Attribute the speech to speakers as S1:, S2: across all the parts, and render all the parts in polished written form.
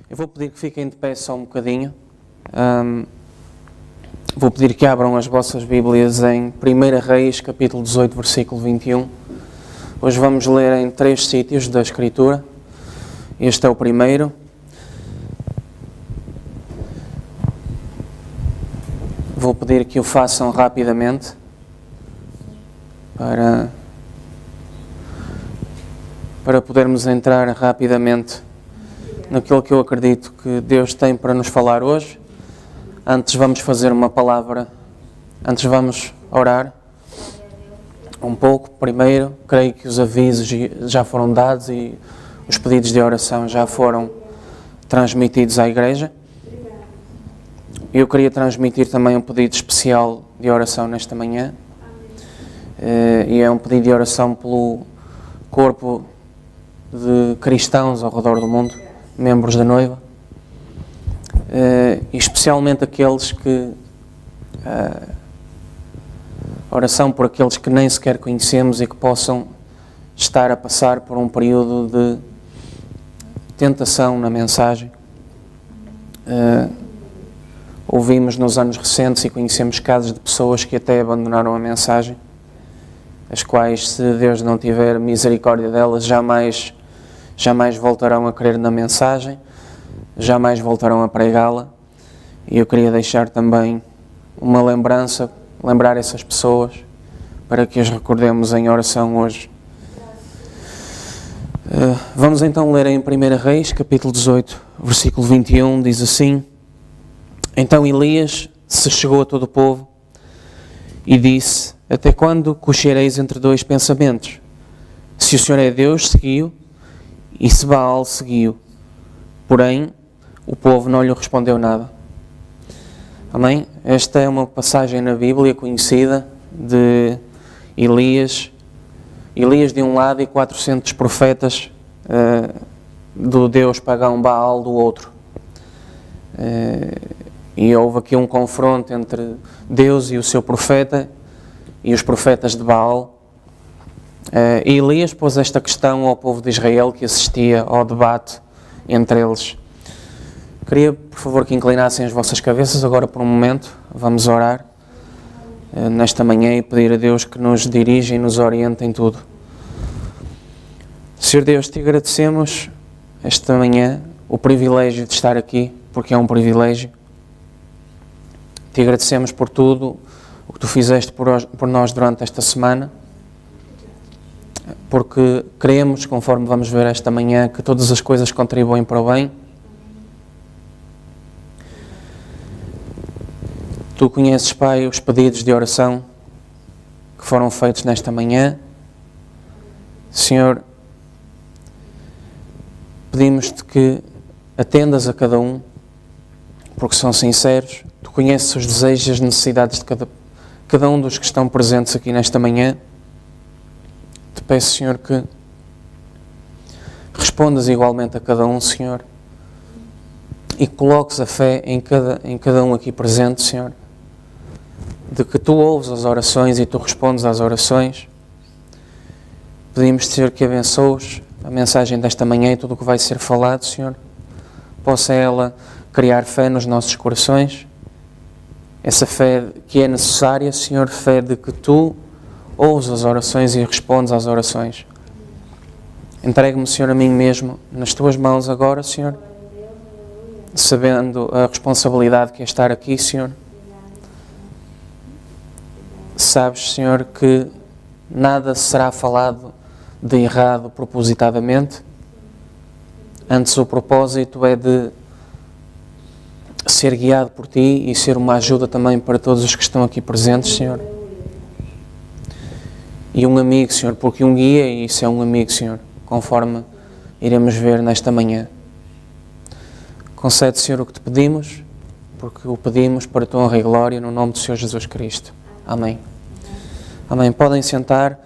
S1: Eu vou pedir que fiquem de pé só um bocadinho. Vou pedir que abram as vossas Bíblias em 1 Reis, capítulo 18, versículo 21. Hoje vamos ler em 3 sítios da Escritura. Este é o primeiro. Vou pedir que o façam rapidamente para podermos entrar rapidamente naquilo que eu acredito que Deus tem para nos falar hoje. Antes vamos fazer uma palavra, antes vamos orar um pouco. Primeiro, creio que os avisos já foram dados e os pedidos de oração já foram transmitidos à igreja. Eu queria transmitir também um pedido especial de oração nesta manhã. E é um pedido de oração pelo corpo de cristãos ao redor do mundo, membros da noiva, e especialmente aqueles que... oração por aqueles que nem sequer conhecemos e que possam estar a passar por um período de tentação na mensagem. Ouvimos nos anos recentes e conhecemos casos de pessoas que até abandonaram a mensagem, as quais, se Deus não tiver misericórdia delas, jamais voltarão a crer na mensagem, jamais voltarão a pregá-la. E eu queria deixar também uma lembrar essas pessoas, para que as recordemos em oração hoje. Vamos então ler em 1 Reis, capítulo 18, versículo 21, diz assim: Então Elias se chegou a todo o povo e disse: Até quando cochereis entre dois pensamentos? Se o Senhor é Deus, seguiu, e se Baal, seguiu. Porém, o povo não lhe respondeu nada. Amém? Esta é uma passagem na Bíblia conhecida de Elias. Elias de um lado e 400 profetas do Deus pagão Baal do outro. E houve aqui um confronto entre Deus e o seu profeta e os profetas de Baal. E Elias pôs esta questão ao povo de Israel que assistia ao debate entre eles. Queria, por favor, que inclinassem as vossas cabeças agora por um momento. Vamos orar nesta manhã e pedir a Deus que nos dirija e nos oriente em tudo. Senhor Deus, te agradecemos esta manhã o privilégio de estar aqui, porque é um privilégio. Te agradecemos por tudo o que tu fizeste por nós durante esta semana, porque cremos, conforme vamos ver esta manhã, que todas as coisas contribuem para o bem. Tu conheces, Pai, os pedidos de oração que foram feitos nesta manhã. Senhor, pedimos-te que atendas a cada um, porque são sinceros. Tu conheces os desejos e as necessidades de cada um dos que estão presentes aqui nesta manhã. Te peço, Senhor, que respondas igualmente a cada um, Senhor, e coloques a fé em cada um aqui presente, Senhor, de que tu ouves as orações e tu respondes às orações. Pedimos, Senhor, que abençoes a mensagem desta manhã e tudo o que vai ser falado, Senhor. Possa ela criar fé nos nossos corações, essa fé que é necessária, Senhor, fé de que tu ouves as orações e respondes às orações. Entregue-me, Senhor, a mim mesmo nas tuas mãos agora, Senhor, sabendo a responsabilidade que é estar aqui, Senhor. Sabes, Senhor, que nada será falado de errado propositadamente. Antes, o propósito é de ser guiado por Ti e ser uma ajuda também para todos os que estão aqui presentes, Senhor. E um amigo, Senhor, porque um guia, e isso é um amigo, Senhor, conforme iremos ver nesta manhã. Concede, Senhor, o que te pedimos, porque o pedimos para a tua honra e glória, no nome do Senhor Jesus Cristo. Amém. Amém. Podem sentar.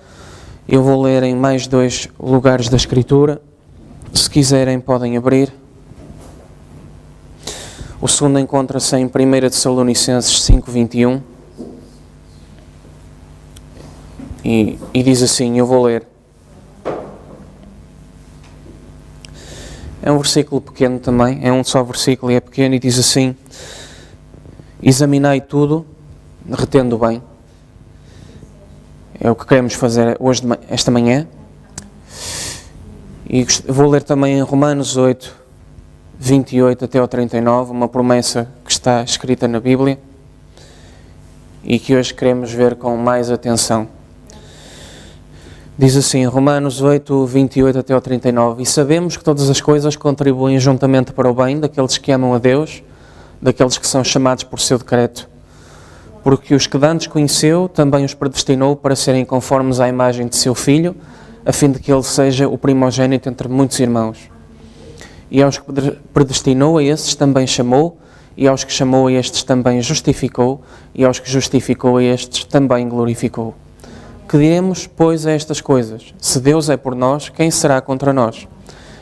S1: Eu vou ler em mais 2 lugares da Escritura. Se quiserem, podem abrir. O segundo encontra-se em 1 Tessalonicenses 5:21. E diz assim, eu vou ler. É um versículo pequeno também, é um só versículo e é pequeno e diz assim: examinai tudo, retendo bem. É o que queremos fazer hoje, esta manhã. E vou ler também em Romanos 8, 28 até ao 39, uma promessa que está escrita na Bíblia e que hoje queremos ver com mais atenção. Diz assim, Romanos 8, 28 até ao 39, e sabemos que todas as coisas contribuem juntamente para o bem daqueles que amam a Deus, daqueles que são chamados por seu decreto. Porque os que dantes conheceu, também os predestinou para serem conformes à imagem de seu Filho, a fim de que ele seja o primogênito entre muitos irmãos. E aos que predestinou, a esses também chamou, e aos que chamou, a estes também justificou, e aos que justificou, a estes também glorificou. Que diremos, pois, a estas coisas? Se Deus é por nós, quem será contra nós?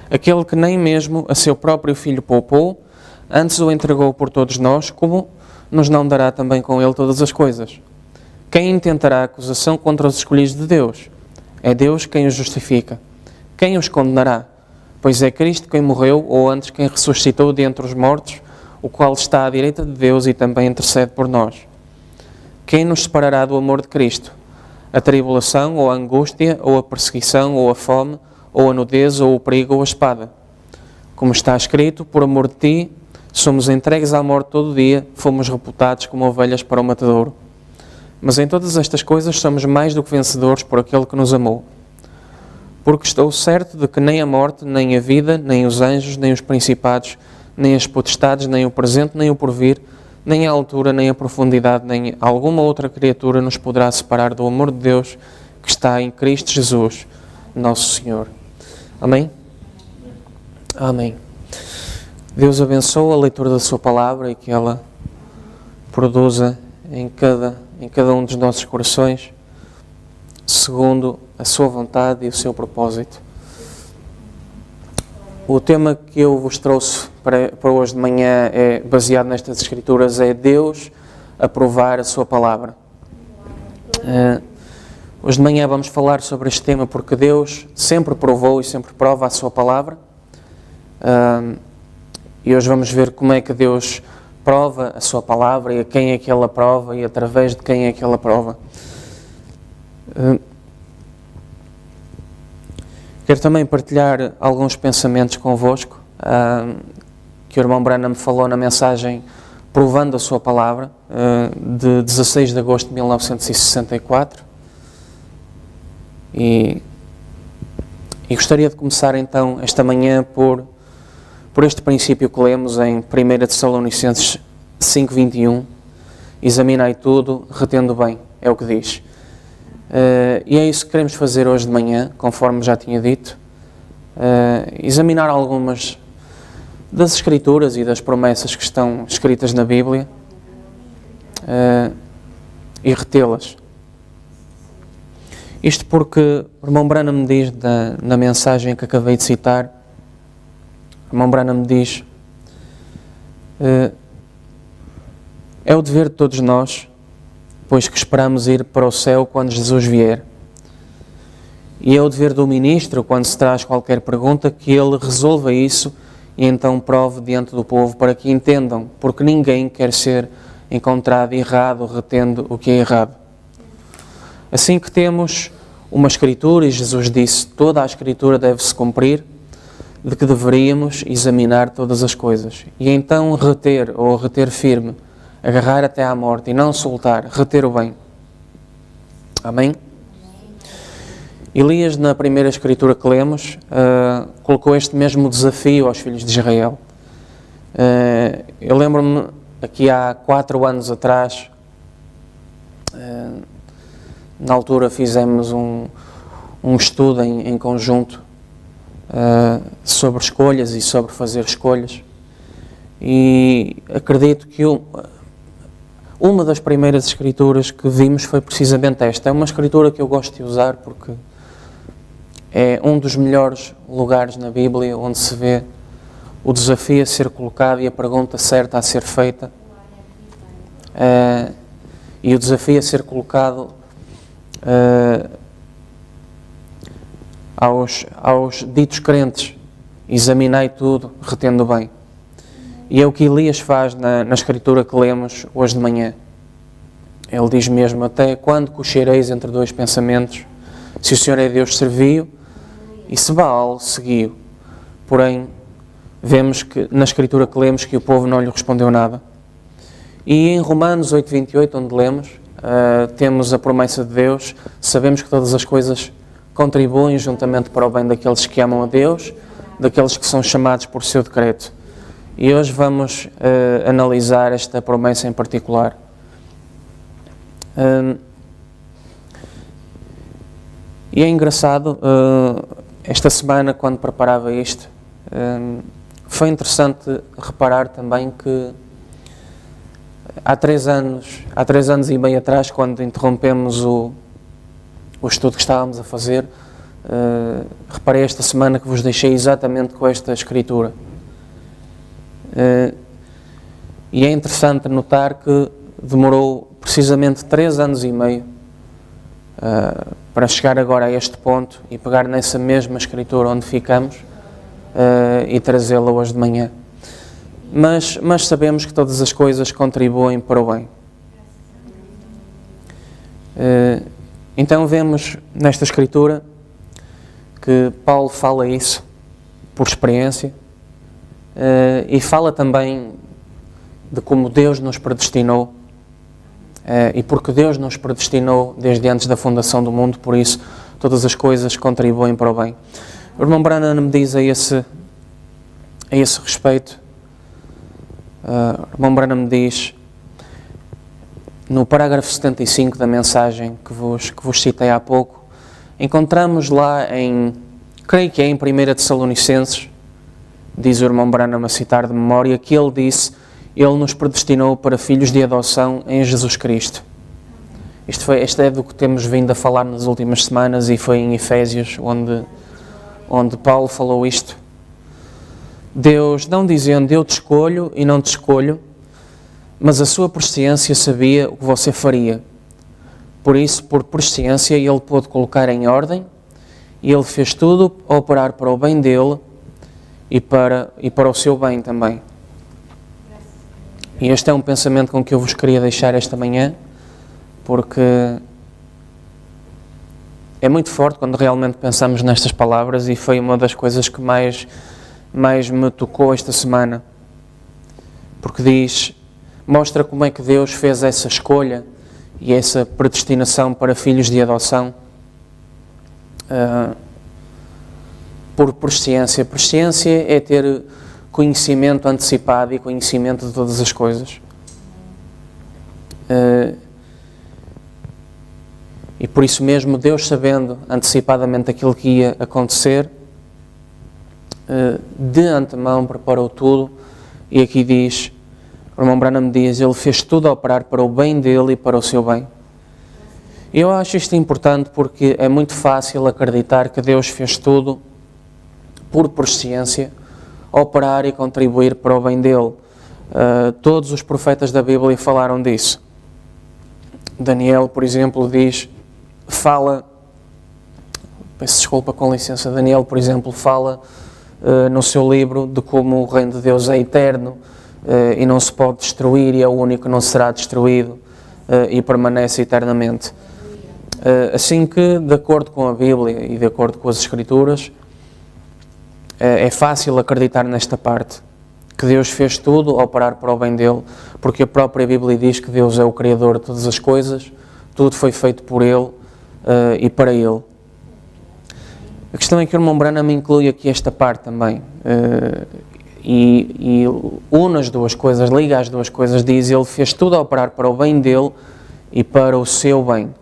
S1: Aquele que nem mesmo a seu próprio Filho poupou, antes o entregou por todos nós, como nos não dará também com ele todas as coisas? Quem intentará acusação contra os escolhidos de Deus? É Deus quem os justifica. Quem os condenará? Pois é Cristo quem morreu, ou antes quem ressuscitou dentre os mortos, o qual está à direita de Deus e também intercede por nós. Quem nos separará do amor de Cristo? A tribulação, ou a angústia, ou a perseguição, ou a fome, ou a nudez, ou o perigo, ou a espada. Como está escrito, por amor de ti, somos entregues à morte todo o dia, fomos reputados como ovelhas para o matadouro. Mas em todas estas coisas somos mais do que vencedores por aquele que nos amou. Porque estou certo de que nem a morte, nem a vida, nem os anjos, nem os principados, nem as potestades, nem o presente, nem o porvir, nem a altura, nem a profundidade, nem alguma outra criatura nos poderá separar do amor de Deus que está em Cristo Jesus, nosso Senhor. Amém? Amém. Deus abençoe a leitura da sua palavra e que ela produza em cada um dos nossos corações, segundo a sua vontade e o seu propósito. O tema que eu vos trouxe para hoje de manhã, é baseado nestas Escrituras, é Deus aprovar a sua palavra. Hoje de manhã vamos falar sobre este tema porque Deus sempre provou e sempre prova a sua palavra. E hoje vamos ver como é que Deus prova a sua palavra e a quem é que ela prova e através de quem é que ela prova. Quero também partilhar alguns pensamentos convosco que o irmão Branham falou na mensagem Provando a Sua Palavra, de 16 de agosto de 1964. E gostaria de começar então esta manhã por este princípio que lemos em 1 Tessalonicenses 5:21, examinai tudo, retendo bem, é o que diz. E é isso que queremos fazer hoje de manhã, conforme já tinha dito, examinar algumas das Escrituras e das promessas que estão escritas na Bíblia e retê-las. Isto porque o irmão Branham me diz na mensagem que acabei de citar, o irmão Branham me diz, é o dever de todos nós, pois que esperamos ir para o céu quando Jesus vier. E é o dever do ministro, quando se traz qualquer pergunta, que ele resolva isso e então prove diante do povo para que entendam, porque ninguém quer ser encontrado errado, retendo o que é errado. Assim que temos uma Escritura, e Jesus disse, toda a Escritura deve-se cumprir, de que deveríamos examinar todas as coisas. E então reter firme, agarrar até à morte e não soltar, reter o bem. Amém? Elias, na primeira Escritura que lemos, colocou este mesmo desafio aos filhos de Israel. Eu lembro-me, aqui há 4 anos atrás, na altura fizemos um estudo em conjunto sobre escolhas e sobre fazer escolhas. E acredito que uma das primeiras Escrituras que vimos foi precisamente esta. É uma Escritura que eu gosto de usar porque é um dos melhores lugares na Bíblia onde se vê o desafio a ser colocado e a pergunta certa a ser feita. E o desafio a ser colocado aos ditos crentes examinai tudo, retendo bem. E é o que Elias faz na escritura que lemos hoje de manhã. Ele diz mesmo, até quando cochereis entre dois pensamentos, se o Senhor é Deus, serviu, e se Baal, seguiu. Porém, vemos que na escritura que lemos que o povo não lhe respondeu nada. E em Romanos 8:28, onde lemos, temos a promessa de Deus, sabemos que todas as coisas contribuem juntamente para o bem daqueles que amam a Deus, daqueles que são chamados por seu decreto. E hoje vamos analisar esta promessa em particular. E é engraçado, esta semana, quando preparava isto, foi interessante reparar também que há 3 anos e meio atrás, quando interrompemos o estudo que estávamos a fazer, reparei esta semana que vos deixei exatamente com esta escritura. E é interessante notar que demorou precisamente 3 anos e meio para chegar agora a este ponto e pegar nessa mesma escritura onde ficamos e trazê-la hoje de manhã. Mas sabemos que todas as coisas contribuem para o bem. Então vemos nesta escritura que Paulo fala isso por experiência e fala também de como Deus nos predestinou e porque Deus nos predestinou desde antes da fundação do mundo, por isso todas as coisas contribuem para o bem. O irmão Branham me diz a esse respeito, o irmão Branham me diz no parágrafo 75 da mensagem que vos citei há pouco, encontramos lá creio que é em 1 Tessalonicenses, diz o irmão Branham a citar de memória, que ele disse: Ele nos predestinou para filhos de adoção em Jesus Cristo. Isto é do que temos vindo a falar nas últimas semanas e foi em Efésios onde Paulo falou isto. Deus não dizendo eu te escolho e não te escolho, mas a sua presciência sabia o que você faria. Por isso, por presciência, ele pôde colocar em ordem e ele fez tudo a operar para o bem dele e para o seu bem também. E este é um pensamento com que eu vos queria deixar esta manhã, porque é muito forte quando realmente pensamos nestas palavras e foi uma das coisas que mais me tocou esta semana, porque mostra como é que Deus fez essa escolha e essa predestinação para filhos de adoção por presciência. Presciência é ter conhecimento antecipado e conhecimento de todas as coisas. E por isso mesmo, Deus, sabendo antecipadamente aquilo que ia acontecer, de antemão preparou tudo, e aqui diz, o irmão Branham diz, ele fez tudo a operar para o bem dele e para o seu bem. E eu acho isto importante porque é muito fácil acreditar que Deus fez tudo por presciência, operar e contribuir para o bem dele. Todos os profetas da Bíblia falaram disso. Daniel, por exemplo, peço desculpa, com licença, Daniel, por exemplo, fala no seu livro de como o reino de Deus é eterno e não se pode destruir e é o único que não será destruído e permanece eternamente. Assim que, de acordo com a Bíblia e de acordo com as Escrituras, é fácil acreditar nesta parte, que Deus fez tudo a operar para o bem dele, porque a própria Bíblia diz que Deus é o Criador de todas as coisas, tudo foi feito por Ele e para Ele. A questão é que o irmão Branham inclui aqui esta parte também, e une as duas coisas, liga as duas coisas, diz Ele fez tudo a operar para o bem dele e para o seu bem.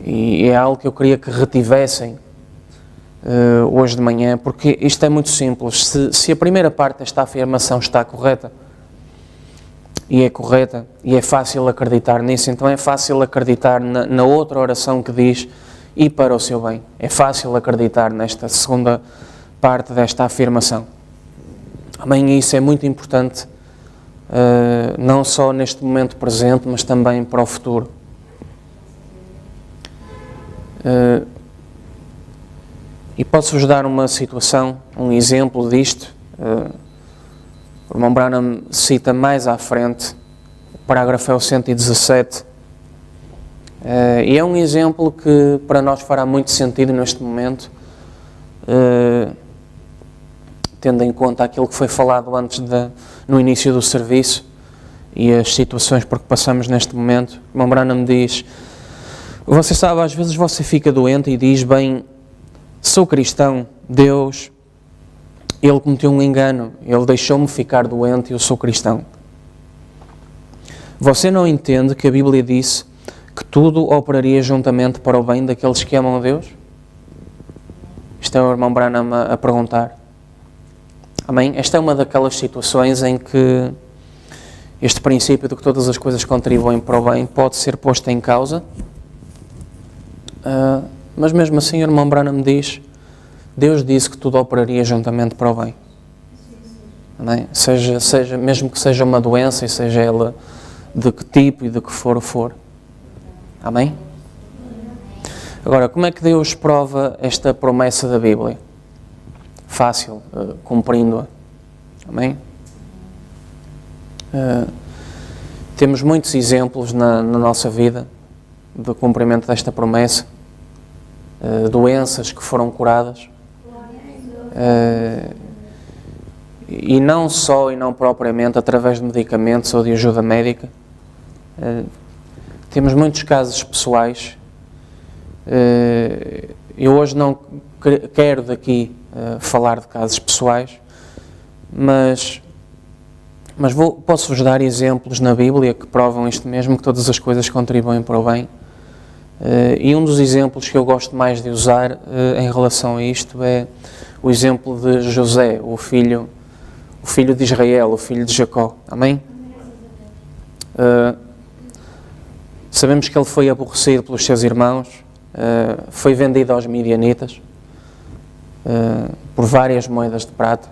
S1: E é algo que eu queria que retivessem hoje de manhã, porque isto é muito simples. Se a primeira parte desta afirmação está correta, e é correta, e é fácil acreditar nisso, então é fácil acreditar na outra oração que diz e para o seu bem. É fácil acreditar nesta segunda parte desta afirmação. Amém, isso é muito importante, não só neste momento presente, mas também para o futuro. E posso-vos dar uma situação, um exemplo disto. O irmão Branham cita mais à frente, o parágrafo é o 117, e é um exemplo que para nós fará muito sentido neste momento, tendo em conta aquilo que foi falado antes no início do serviço e as situações por que passamos neste momento. O irmão Branham diz: você sabe, às vezes você fica doente e diz, bem, sou cristão, Deus, Ele cometeu um engano, Ele deixou-me ficar doente e eu sou cristão. Você não entende que a Bíblia disse que tudo operaria juntamente para o bem daqueles que amam a Deus? Isto é o irmão Branham a perguntar. Amém? Esta é uma daquelas situações em que este princípio de que todas as coisas contribuem para o bem pode ser posto em causa, mas mesmo assim o irmão Branham diz: Deus disse que tudo operaria juntamente para o bem. Amém? Mesmo que seja uma doença e seja ela de que tipo e de que for. Amém? Agora, como é que Deus prova esta promessa da Bíblia? Fácil, cumprindo-a. Amém? Temos muitos exemplos na nossa vida do cumprimento desta promessa, doenças que foram curadas, e não só e não propriamente através de medicamentos ou de ajuda médica. Temos muitos casos pessoais. Eu hoje não quero daqui falar de casos pessoais, mas posso-vos dar exemplos na Bíblia que provam isto mesmo, que todas as coisas contribuem para o bem. E um dos exemplos que eu gosto mais de usar em relação a isto é o exemplo de José, o filho de Israel, o filho de Jacó. Amém? Sabemos que ele foi aborrecido pelos seus irmãos, foi vendido aos midianitas por várias moedas de prata.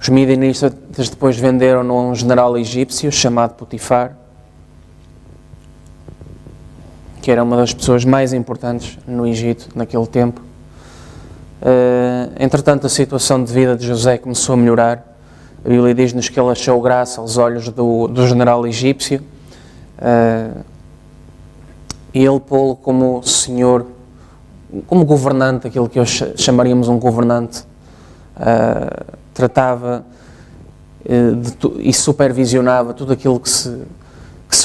S1: Os midianitas depois venderam-no a um general egípcio chamado Potifar, que era uma das pessoas mais importantes no Egito naquele tempo. Entretanto, a situação de vida de José começou a melhorar. A Bíblia diz-nos que ele achou graça aos olhos do general egípcio, e ele pô-lo como senhor, como governante, aquilo que hoje chamaríamos um governante. Tratava e supervisionava tudo aquilo que se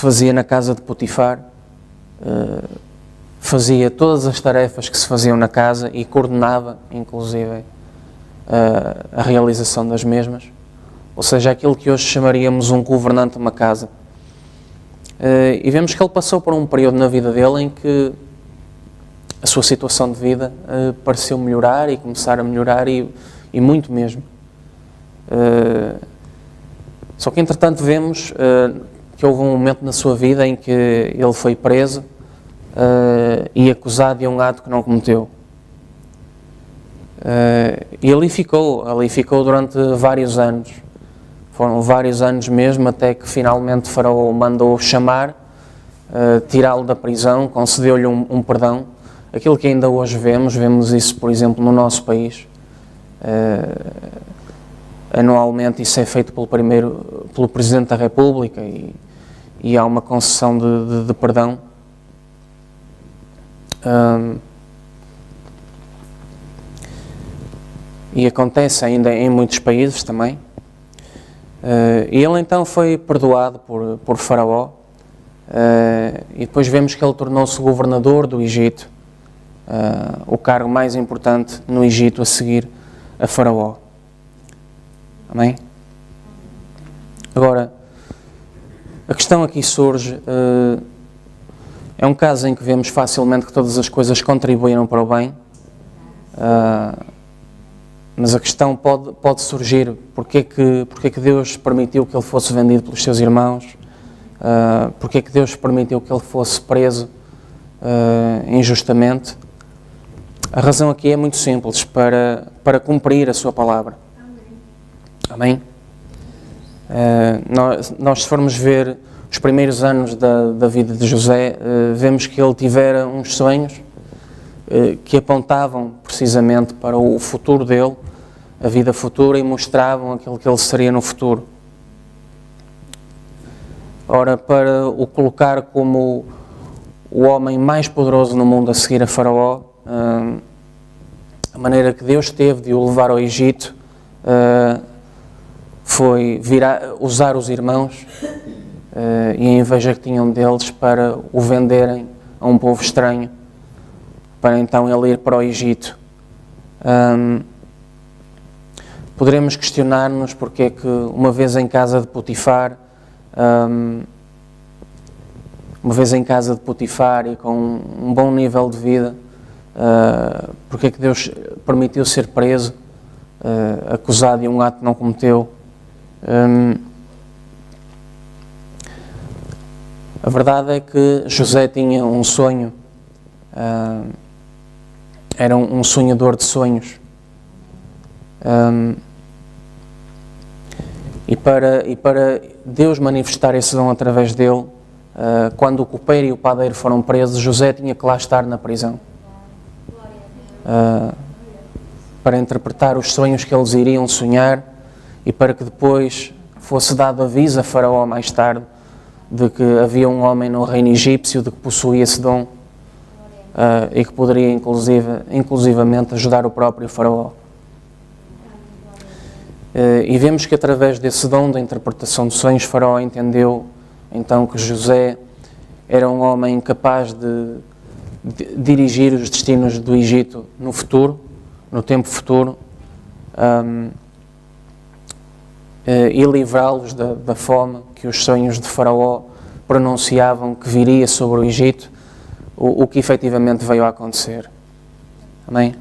S1: fazia na casa de Potifar, fazia todas as tarefas que se faziam na casa e coordenava, inclusive, a realização das mesmas. Ou seja, aquilo que hoje chamaríamos um governante de uma casa. E vemos que ele passou por um período na vida dele em que a sua situação de vida pareceu melhorar e começar a melhorar e muito mesmo. Só que entretanto vemos que houve um momento na sua vida em que ele foi preso e acusado de um ato que não cometeu. E ali ficou durante vários anos. Foram vários anos mesmo, até que finalmente Faraó o mandou chamar, tirá-lo da prisão, concedeu-lhe um perdão. Aquilo que ainda hoje vemos isso, por exemplo, no nosso país. Anualmente isso é feito pelo Presidente da República e há uma concessão de perdão. E acontece ainda em muitos países também. E ele então foi perdoado por Faraó, e depois vemos que ele tornou-se governador do Egito, o cargo mais importante no Egito a seguir a Faraó. Amém? Agora, a questão aqui surge, é um caso em que vemos facilmente que todas as coisas contribuíram para o bem, mas a questão pode surgir: porque é que Deus permitiu que ele fosse vendido pelos seus irmãos? Porque é que Deus permitiu que ele fosse preso injustamente? A razão aqui é muito simples: para cumprir a sua palavra. Amém? Nós se formos ver os primeiros anos da vida de José, vemos que ele tivera uns sonhos, que apontavam precisamente para o futuro dele, a vida futura, e mostravam aquilo que ele seria no futuro. Ora, para o colocar como o homem mais poderoso no mundo a seguir a Faraó, a maneira que Deus teve de o levar ao Egito foi usar os irmãos e a inveja que tinham deles para o venderem a um povo estranho, para então ele ir para o Egito. Poderemos questionar-nos porque é que uma vez em casa de Potifar, e com um bom nível de vida, porque é que Deus permitiu ser preso, acusado de um ato que não cometeu. A verdade é que José tinha um sonho, era um sonhador de sonhos. E para Deus manifestar esse dom através dele, quando o copeiro e o padeiro foram presos, José tinha que lá estar na prisão, para interpretar os sonhos que eles iriam sonhar e para que depois fosse dado aviso a Faraó mais tarde de que havia um homem no reino egípcio de que possuía esse dom e que poderia inclusivamente ajudar o próprio Faraó. E vemos que através desse dom da interpretação de sonhos, Faraó entendeu então que José era um homem capaz de dirigir os destinos do Egito no futuro, no tempo futuro, e livrá-los da fome que os sonhos de Faraó pronunciavam que viria sobre o Egito, o que efetivamente veio a acontecer. Amém?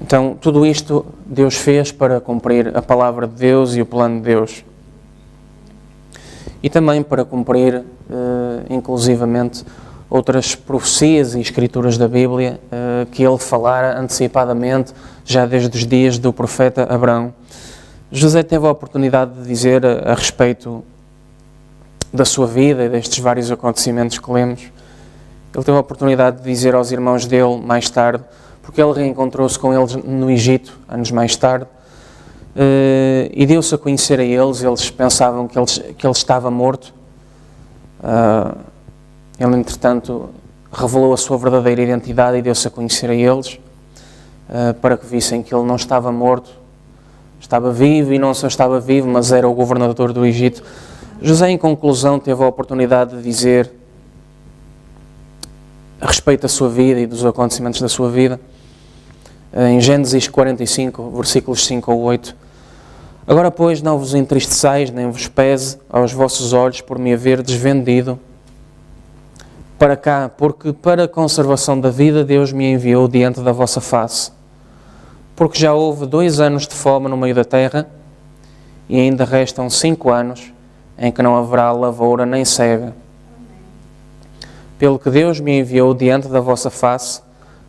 S1: Então, tudo isto Deus fez para cumprir a palavra de Deus e o plano de Deus. E também para cumprir, inclusivamente, outras profecias e escrituras da Bíblia que ele falara antecipadamente, já desde os dias do profeta Abraão. José teve a oportunidade de dizer a respeito da sua vida e destes vários acontecimentos que lemos. Ele teve a oportunidade de dizer aos irmãos dele mais tarde, porque ele reencontrou-se com eles no Egito, anos mais tarde, e deu-se a conhecer a eles. Eles pensavam que ele estava morto. Ele, entretanto, revelou a sua verdadeira identidade e deu-se a conhecer a eles, para que vissem que ele não estava morto, estava vivo, e não só estava vivo, mas era o governador do Egito. José, em conclusão, teve a oportunidade de dizer a respeito da sua vida e dos acontecimentos da sua vida, em Gênesis 45, versículos 5 ou 8. Agora, pois, não vos entristeçais, nem vos pese aos vossos olhos por me haver desvendido para cá, porque para a conservação da vida Deus me enviou diante da vossa face. Porque já houve 2 anos de fome no meio da terra, e ainda restam 5 anos em que não haverá lavoura nem cega. Pelo que Deus me enviou diante da vossa face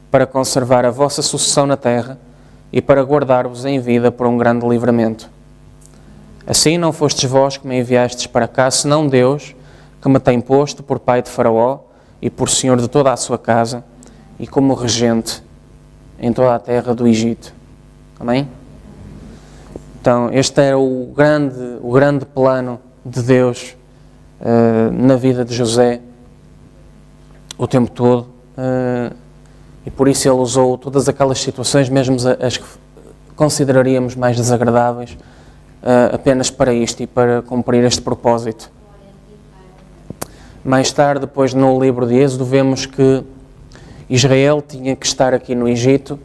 S1: para conservar a vossa sucessão na terra e para guardar-vos em vida por um grande livramento. Assim não fostes vós que me enviastes para cá, senão Deus, que me tem posto por pai de Faraó e por senhor de toda a sua casa e como regente em toda a terra do Egito. Amém? Então, este era o grande plano de Deus na vida de José o tempo todo, e por isso ele usou todas aquelas situações, mesmo as que consideraríamos mais desagradáveis, apenas para isto e para cumprir este propósito. Mais tarde, depois no livro de Êxodo, vemos que Israel tinha que estar aqui no Egito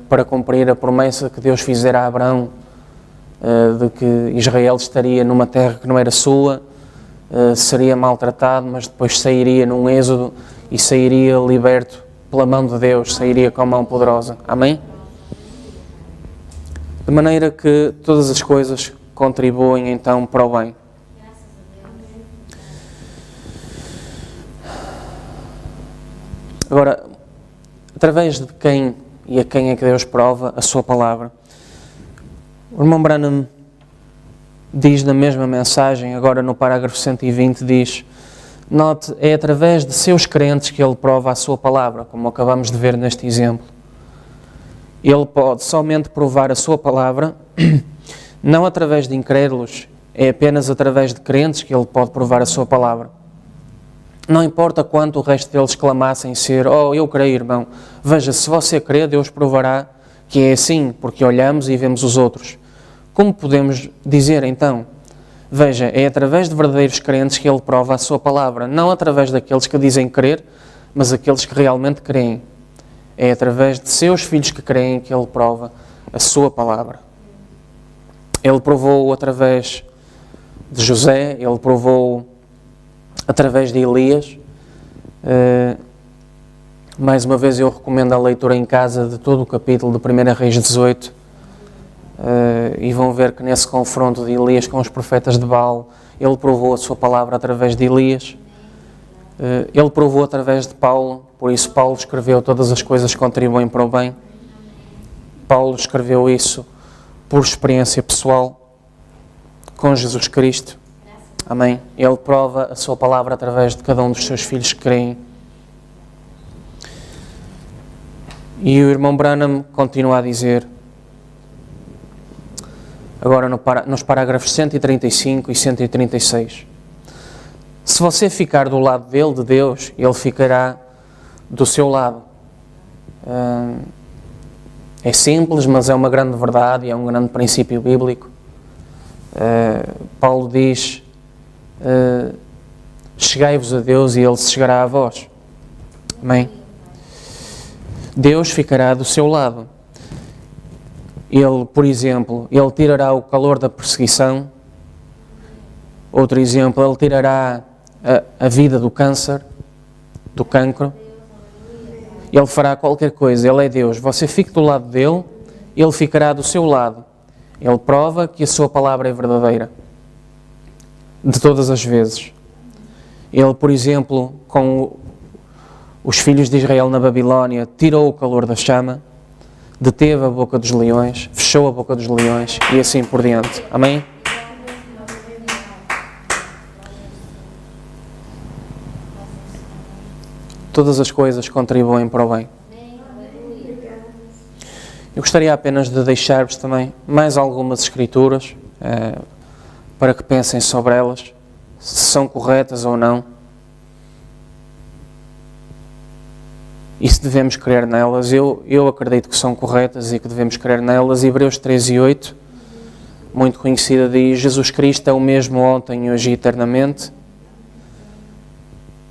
S1: para cumprir a promessa que Deus fizera a Abraão, de que Israel estaria numa terra que não era sua, seria maltratado, mas depois sairia num êxodo e sairia liberto pela mão de Deus, sairia com a mão poderosa. Amém? De maneira que todas as coisas contribuem então para o bem. Agora, através de quem e a quem é que Deus prova a sua palavra? O irmão Branham diz na mesma mensagem, agora no parágrafo 120, diz: Note, é através de seus crentes que Ele prova a sua palavra, como acabamos de ver neste exemplo. Ele pode somente provar a sua palavra, não através de incrédulos, é apenas através de crentes que Ele pode provar a sua palavra. Não importa quanto o resto deles clamassem ser, oh, eu creio, irmão. Veja, se você crê, Deus provará que é assim, porque olhamos e vemos os outros. Como podemos dizer, então? Veja, é através de verdadeiros crentes que Ele prova a sua palavra, não através daqueles que dizem crer, mas aqueles que realmente creem. É através de seus filhos que creem que Ele prova a sua palavra. Ele provou através de José, Ele provou através de Elias. Mais uma vez eu recomendo a leitura em casa de todo o capítulo de 1 Reis 18, e vão ver que nesse confronto de Elias com os profetas de Baal, ele provou a sua palavra através de Elias. Ele provou através de Paulo, por isso Paulo escreveu todas as coisas que contribuem para o bem. Paulo escreveu isso por experiência pessoal com Jesus Cristo. Amém. Ele prova a sua palavra através de cada um dos seus filhos que creem. E o irmão Branham continua a dizer, agora nos parágrafos 135 e 136, se você ficar do lado dele, de Deus, ele ficará do seu lado. É simples, mas é uma grande verdade e é um grande princípio bíblico. Paulo diz, chegai-vos a Deus e Ele se chegará a vós. Amém? Deus ficará do seu lado. Ele, por exemplo, Ele tirará o calor da perseguição. Outro exemplo, Ele tirará a vida do câncer, do cancro. Ele fará qualquer coisa, Ele é Deus. Você fique do lado dEle, Ele ficará do seu lado. Ele prova que a sua palavra é verdadeira. De todas as vezes. Ele, por exemplo, com os filhos de Israel na Babilónia, tirou o calor da chama, deteve a boca dos leões, fechou a boca dos leões e assim por diante. Amém? Todas as coisas contribuem para o bem. Eu gostaria apenas de deixar-vos também mais algumas escrituras para que pensem sobre elas, se são corretas ou não, e se devemos crer nelas. Eu acredito que são corretas e que devemos crer nelas. Hebreus 13:8, muito conhecida, diz, Jesus Cristo é o mesmo ontem, hoje e eternamente.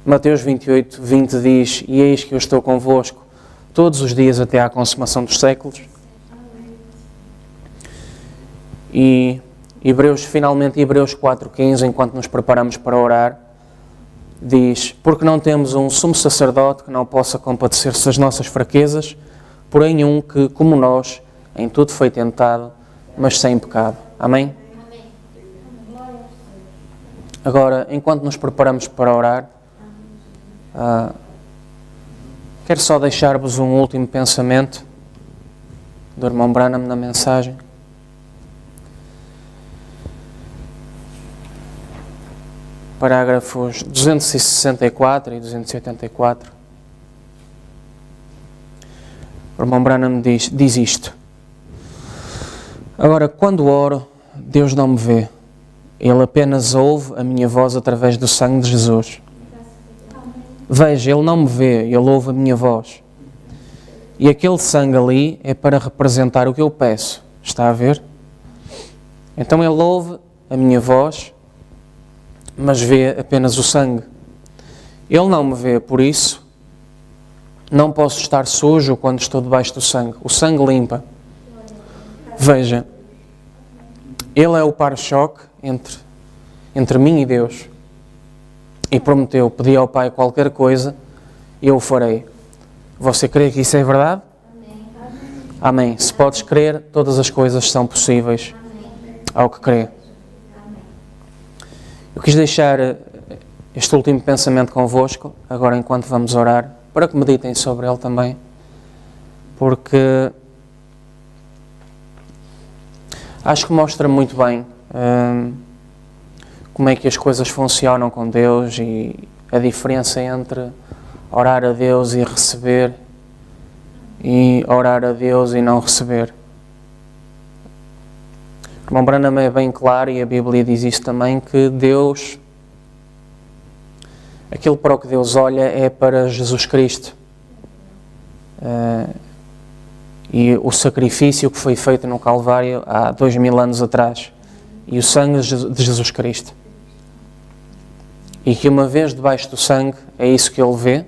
S1: Mateus 28:20 diz, e eis que eu estou convosco todos os dias até à consumação dos séculos. E finalmente Hebreus 4:15, enquanto nos preparamos para orar, diz, porque não temos um sumo sacerdote que não possa compadecer-se das nossas fraquezas, porém um que, como nós, em tudo foi tentado, mas sem pecado. Amém? Agora, enquanto nos preparamos para orar, quero só deixar-vos um último pensamento do irmão Branham na mensagem. Parágrafos 264 e 284. O irmão Branham diz isto. Agora, quando oro, Deus não me vê. Ele apenas ouve a minha voz através do sangue de Jesus. Veja, Ele não me vê, Ele ouve a minha voz. E aquele sangue ali é para representar o que eu peço. Está a ver? Então Ele ouve a minha voz, mas vê apenas o sangue. Ele não me vê, por isso não posso estar sujo quando estou debaixo do sangue. O sangue limpa. Veja, Ele é o para-choque entre mim e Deus. E prometeu, pedi ao Pai qualquer coisa e eu o farei. Você crê que isso é verdade? Amém. Se podes crer, todas as coisas são possíveis ao que crê. Eu quis deixar este último pensamento convosco, agora enquanto vamos orar, para que meditem sobre ele também, porque acho que mostra muito bem como é que as coisas funcionam com Deus e a diferença entre orar a Deus e receber e orar a Deus e não receber. O irmão Branham é bem claro, e a Bíblia diz isso também, que Deus, aquilo para o que Deus olha é para Jesus Cristo. E o sacrifício que foi feito no Calvário há 2000 anos atrás. E o sangue de Jesus Cristo. E que uma vez debaixo do sangue é isso que Ele vê.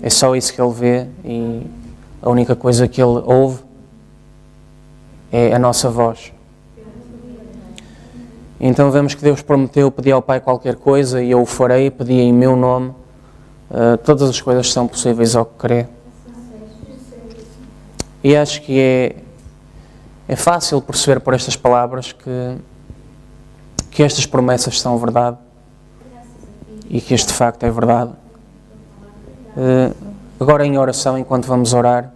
S1: É só isso que Ele vê. E a única coisa que Ele ouve é a nossa voz. Então vemos que Deus prometeu: pedi ao Pai qualquer coisa e eu o farei, pedi em meu nome. Todas as coisas são possíveis ao que crê. E acho que é fácil perceber por estas palavras que estas promessas são verdade e que este facto é verdade. Agora em oração, enquanto vamos orar,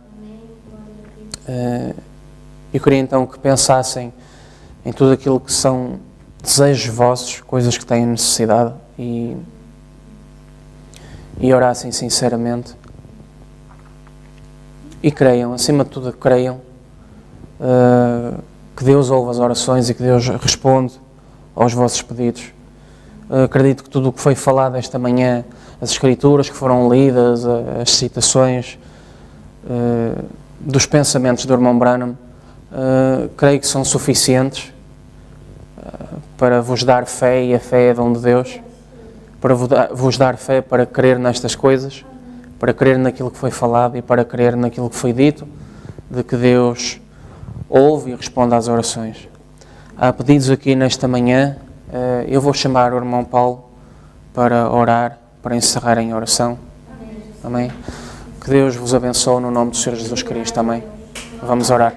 S1: eu queria então que pensassem em tudo aquilo que são desejos vossos, coisas que têm necessidade, e orassem sinceramente. E creiam, acima de tudo creiam que Deus ouve as orações e que Deus responde aos vossos pedidos. Acredito que tudo o que foi falado esta manhã, as escrituras que foram lidas, as citações dos pensamentos do irmão Branham, creio que são suficientes para vos dar fé, e a fé é dom de Deus, para vos dar fé para crer nestas coisas, para crer naquilo que foi falado e para crer naquilo que foi dito, de que Deus ouve e responde às orações. Há pedidos aqui nesta manhã. Eu vou chamar o irmão Paulo para orar, para encerrar em oração. Amém? Que Deus vos abençoe no nome do Senhor Jesus Cristo. Amém? Vamos orar.